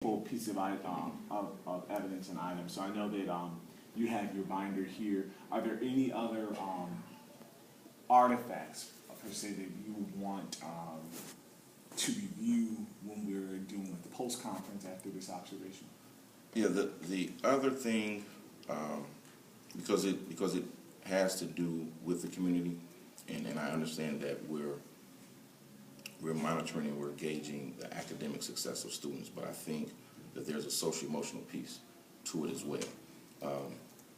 full piece of evidence and items. So I know that you have your binder here. Are there any other artifacts per se that you would want to review when we're doing like the post conference after this observation? Yeah, the other thing, because it has to do with the community, and I understand that we're monitoring and we're gauging the academic success of students, but I think that there's a social emotional piece to it as well.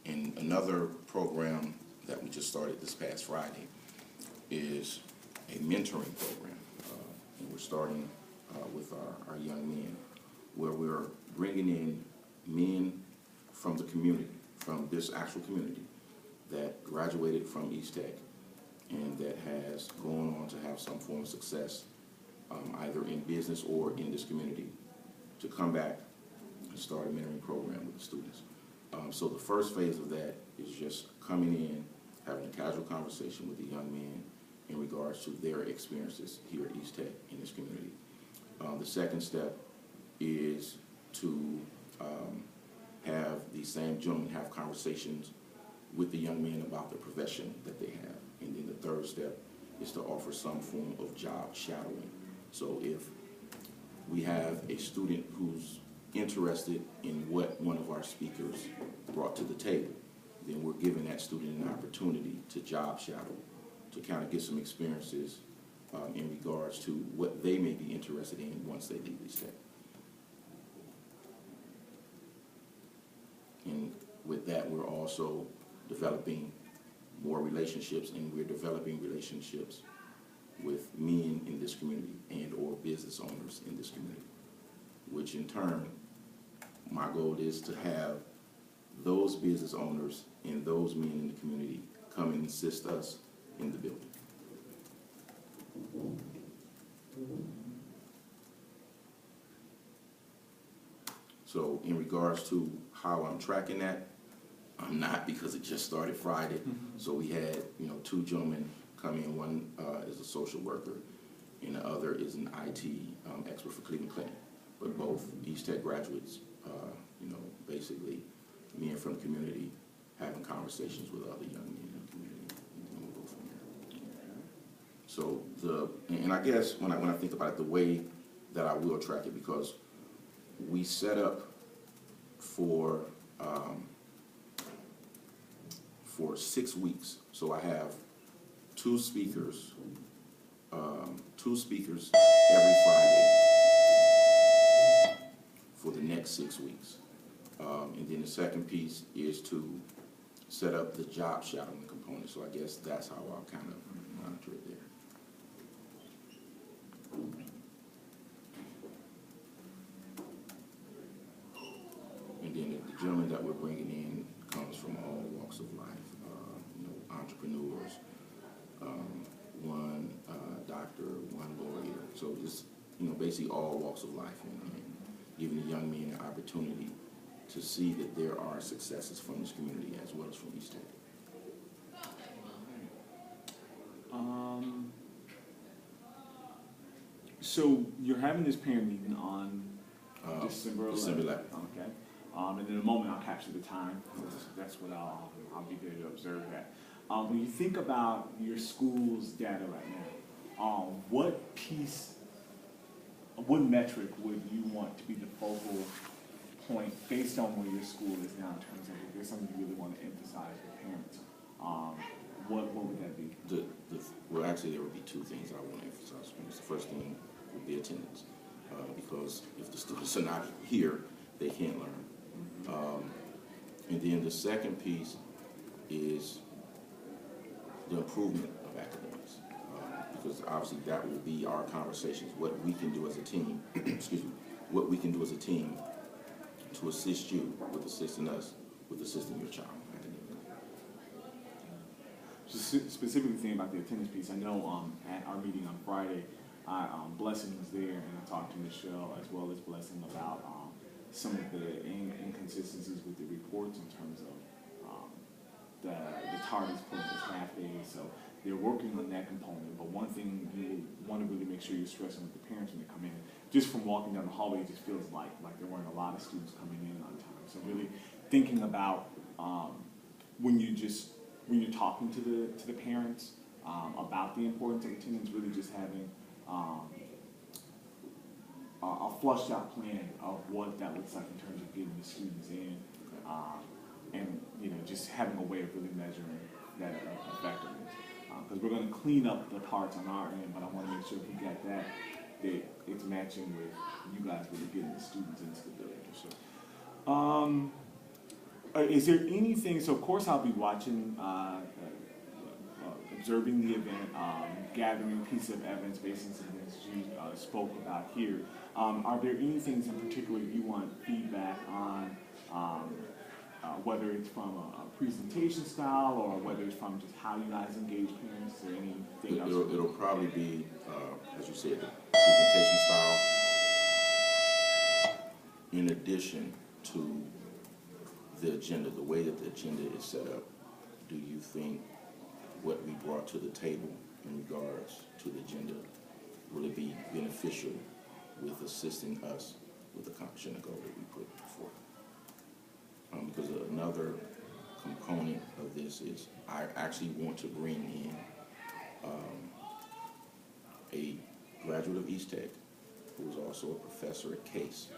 And another program that we just started this past Friday is a mentoring program, and we're starting with our young men, where we're bringing in men from the community, from this actual community that graduated from East Tech and that has gone on to have some form of success, either in business or in this community, to come back and start a mentoring program with the students. So the first phase of that is just coming in, having a casual conversation with the young men in regards to their experiences here at East Tech in this community. The second step is to have the same gentlemen have conversations with the young men about the profession that they have. And then the third step is to offer some form of job shadowing. So if we have a student who's interested in what one of our speakers brought to the table, then we're giving that student an opportunity to job shadow, to kind of get some experiences in regards to what they may be interested in once they leave East Tech. And with that, we're also developing more relationships, and we're developing relationships with men in this community and or business owners in this community, which in turn, my goal is to have those business owners and those men in the community come and assist us in the building. So in regards to how I'm tracking that, I'm not, because it just started Friday. So we had, two gentlemen come in. One is a social worker, and the other is an IT expert for Cleveland Clinic. But both East Tech graduates, basically men from the community having conversations with other young men in the community, and we'll go from there. So and I guess when I think about it, the way that I will track it, because we set up for 6 weeks. So I have two speakers every Friday for the next 6 weeks. And then the second piece is to set up the job shadowing component. So I guess that's how I'll kind of monitor it there. And then the gentleman that we're bringing in comes from all walks of life, entrepreneurs, one doctor, one lawyer. So just, basically all walks of life, and giving the young men an opportunity to see that there are successes from this community as well as from East Tech. So you're having this parent meeting on December 11th. Okay. And in a moment I'll capture the time. That's what I'll be there to observe that. When you think about your school's data right now, what metric would you want to be the focal point based on where your school is now in terms of if there's something you really want to emphasize with parents? What would that be? Well, actually, there would be two things I want to emphasize. The first thing would be attendance, because if the students are not here, they can't learn. And then the second piece is the improvement of academics, because obviously that will be our conversations, what we can do as a team, what we can do as a team to assist you with assisting us with assisting your child academically. Specifically thinking about the attendance piece, I know at our meeting on Friday, Blessing was there, and I talked to Michelle as well as Blessing about some of the inconsistencies with the reports in terms of the TARDIS pulling this half day. So they're working on that component. But one thing you want to really make sure you're stressing with the parents when they come in, just from walking down the hallway, it just feels like there weren't a lot of students coming in on time. So really thinking about when you're talking to the parents about the importance of attendance, really just having a flushed out plan of what that looks like in terms of getting the students in, and just having a way of really measuring that effectiveness. Because we're going to clean up the parts on our end, but I want to make sure if we get that it's matching with you guys really getting the students into the building. So, is there anything? So, of course, I'll be watching, observing the event, gathering pieces of evidence based on some things you spoke about here. Are there any things in particular you want feedback on? Whether it's from a presentation style or whether it's from just how you guys engage parents or anything else? It'll probably be, as you said, the presentation style. In addition to the agenda, the way that the agenda is set up, do you think what we brought to the table in regards to the agenda will it be beneficial with assisting us with accomplishing the goal that we put forth? Because another component of this is I actually want to bring in a graduate of East Tech who is also a professor at Case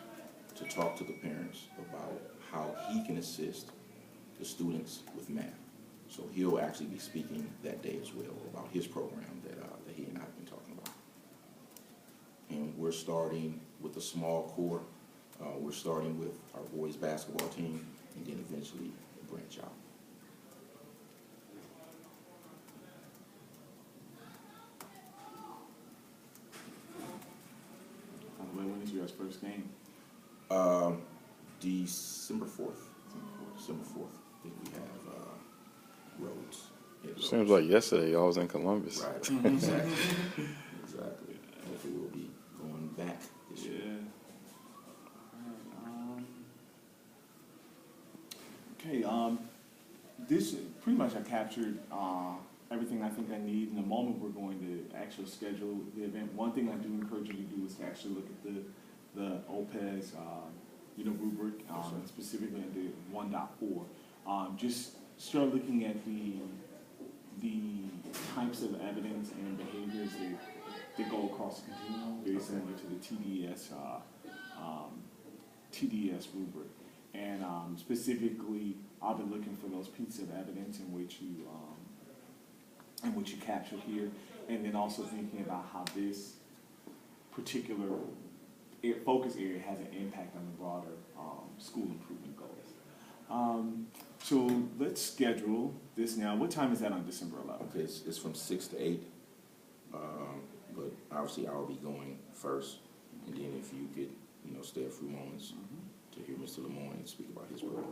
to talk to the parents about how he can assist the students with math. So he'll actually be speaking that day as well about his program that he and I have been talking about. And we're starting with a small core. We're starting with our boys basketball team, and then eventually branch out. When is your first game? December 4th. December 4th. I think we have Rhodes. Seems like yesterday I was in Columbus. Right. Exactly. Exactly. Hopefully we'll be going back this year. Okay, this pretty much I captured everything I think I need. In a moment, we're going to actually schedule the event. One thing I do encourage you to do is to actually look at the OPES, rubric, specifically in the 1.4. Just start looking at the types of evidence and behaviors that go across the continuum, very similar to the TDS rubric. And specifically, I'll be looking for those pieces of evidence in which you captured here, and then also thinking about how this particular focus area has an impact on the broader school improvement goals. So let's schedule this now. What time is that on December 11th? Okay, it's from 6 to 8, but obviously I'll be going first, and then if you could, stay a few moments to hear Mr. Lemoyne speak about his program.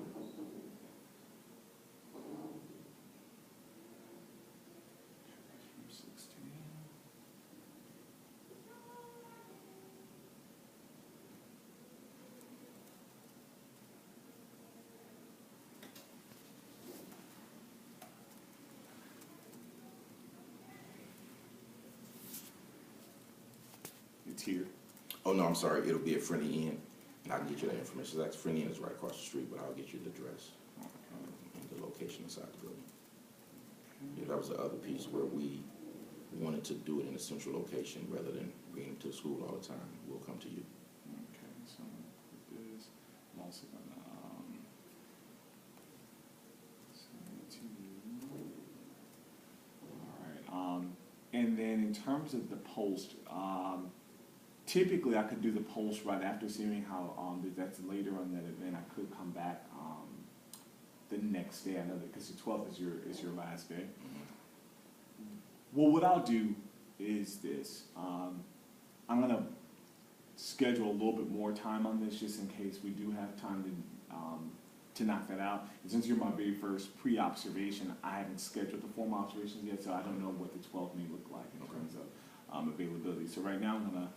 It's here. Oh, no, I'm sorry. It'll be at Friendly Inn, and I can get you that information. That's Friendly Inn is right across the street, but I'll get you the address and the location inside the building. Yeah, that was the other piece where we wanted to do it in a central location rather than bringing them to the school all the time. We'll come to you. Okay, so with this, I'm also gonna send it to you. All right. And then in terms of the post, typically I could do the post right after seeing how that's later on that event. I could come back the next day. I know that because the 12th is your last day. Well, what I'll do is this. I'm gonna schedule a little bit more time on this just in case we do have time to knock that out. And since you're my very first pre-observation, I haven't scheduled the formal observations yet, so I don't know what the 12th may look like in terms of availability. So right now I'm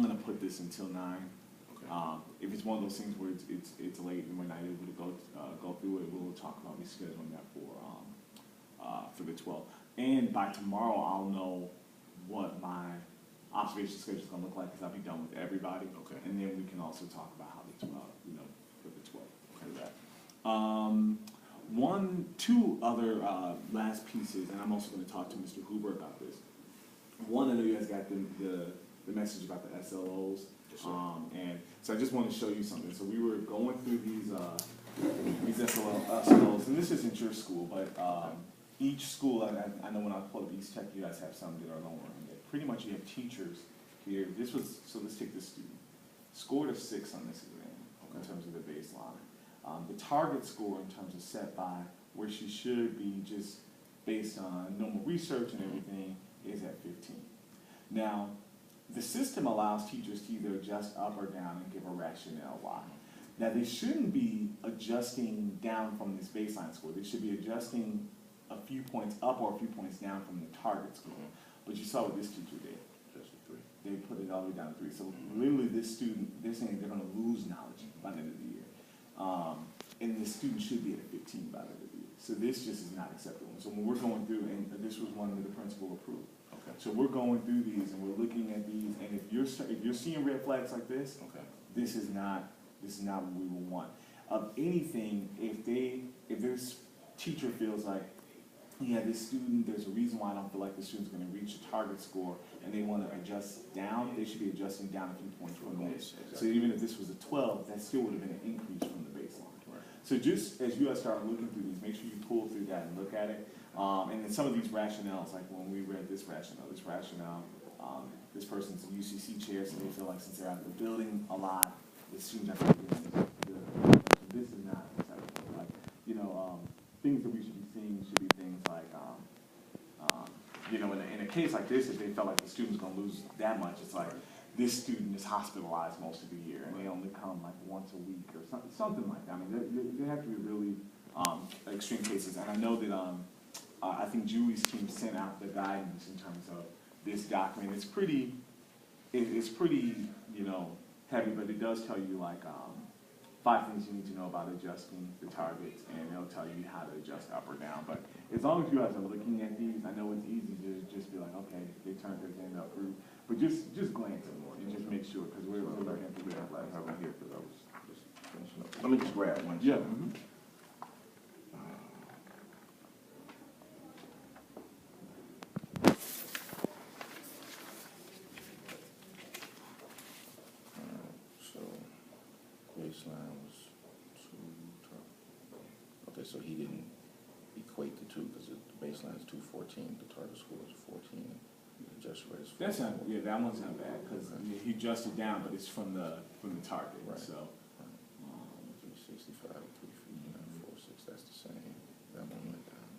gonna put this until 9. Okay. If it's one of those things where it's late and we're not able to go through it, we'll talk about rescheduling that for the 12. And by tomorrow, I'll know what my observation schedule is going to look like, because I'll be done with everybody. Okay. And then we can also talk about how the 12, for the 12. Okay. That. Two other last pieces, and I'm also going to talk to Mr. Huber about this. One, I know you guys got the message about the SLOs. Yes, sir. And so I just want to show you something. So we were going through these SLOs, and this isn't your school, but each school, I know when I pulled up East Tech, you guys have some that are lower. Pretty much you have teachers here. So let's take this student. Scored a 6 on this exam in terms of the baseline. The target score in terms of set by where she should be, just based on normal research and everything, is at 15. Now, the system allows teachers to either adjust up or down and give a rationale why. Now, they shouldn't be adjusting down from this baseline score. They should be adjusting a few points up or a few points down from the target score. But you saw what this teacher did. Just a 3. They put it all the way down to 3. So literally this student, they're saying they're going to lose knowledge by the end of the year. And the student should be at a 15 by the end of the year. So this just is not acceptable. So when we're going through, and this was one that the principal approved. Okay. So we're going through these and we're looking at these, and if you're seeing red flags like this, Okay. this is not what we will want. Of anything, if this teacher feels like, yeah, this student, there's a reason why I don't feel like the student's going to reach the target score, and they want to adjust down, they should be adjusting down a few points from this. So even if this was a 12, that still would have been an increase from the baseline. Right. So just as you guys start looking through these, make sure you pull through that and look at it. And then some of these rationales, like when we read this rationale, this person's a UCC chair, so they feel like since they're out of the building a lot, the students are going to this is not acceptable. Like, things that we should be seeing should be things like, in a case like this, if they felt like the student's going to lose that much, it's like this student is hospitalized most of the year, and they only come like once a week or something like that. I mean, they have to be really extreme cases. And I know that I think Julie's team sent out the guidance in terms of this document. It's pretty, heavy, but it does tell you like 5 things you need to know about adjusting the targets, and it'll tell you how to adjust up or down. But as long as you guys are looking at these, I know it's easy to just be like, okay, they turned their hand up through, but just glance at them and just make sure, because we're looking at the red flags. I was here because I was just finishing up. Let me just grab one. Yeah. So baseline was 2. Okay, so he didn't equate the 2 because the baseline is 214. The target score is 14. The adjusted rate is 4. That's not, that one's not bad, because he adjusted down, but it's from the target, Right. so. 365, 359, 46. That's the same. That one went down.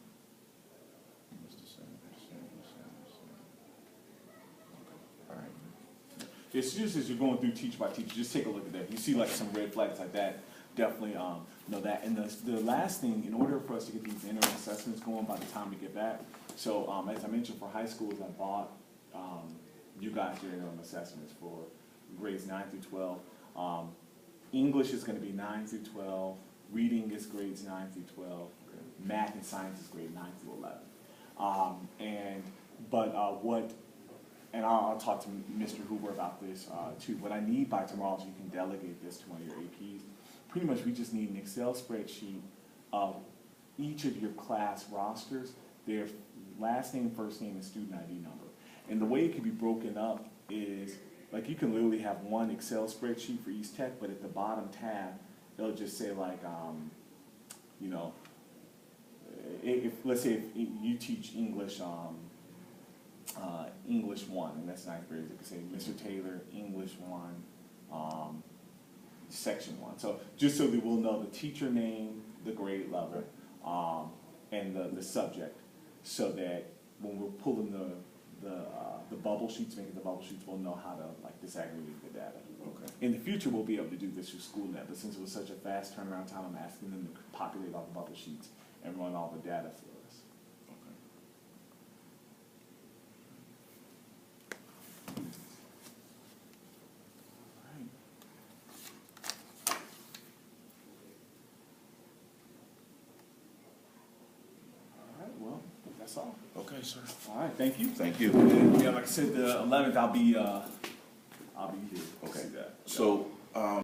It's the same. Okay. All right. It's just as you're going through teacher by teacher, just take a look at that. If you see like some red flags like that, definitely know that. And the last thing, in order for us to get these interim assessments going by the time we get back, so as I mentioned, for high schools, I bought you guys your interim assessments for grades 9 through 12. English is going to be 9 through 12. Reading is grades 9 through 12. Math and science is grade 9 through 11. And I'll talk to Mr. Hoover about this too. What I need by tomorrow is you can delegate this to one of your APs. Pretty much we just need an Excel spreadsheet of each of your class rosters, their last name, first name, and student ID number. And the way it can be broken up is, like, you can literally have one Excel spreadsheet for East Tech, but at the bottom tab, it'll just say like, if let's say if you teach English, English 1, and that's 9th grade, you can say Mr. Taylor, English 1, section 1. So just so that we'll know the teacher name, the grade level, and the subject, so that when we're pulling the bubble sheets, making the bubble sheets, we'll know how to like disaggregate the data. Okay. In the future, we'll be able to do this through SchoolNet, but since it was such a fast turnaround time, I'm asking them to populate all the bubble sheets and run all the data for us. Okay. All right, well, That's all. Okay, sir. All right, thank you. Thank you. And, yeah, like I said, the 11th, I'll be here. Okay. See that. So,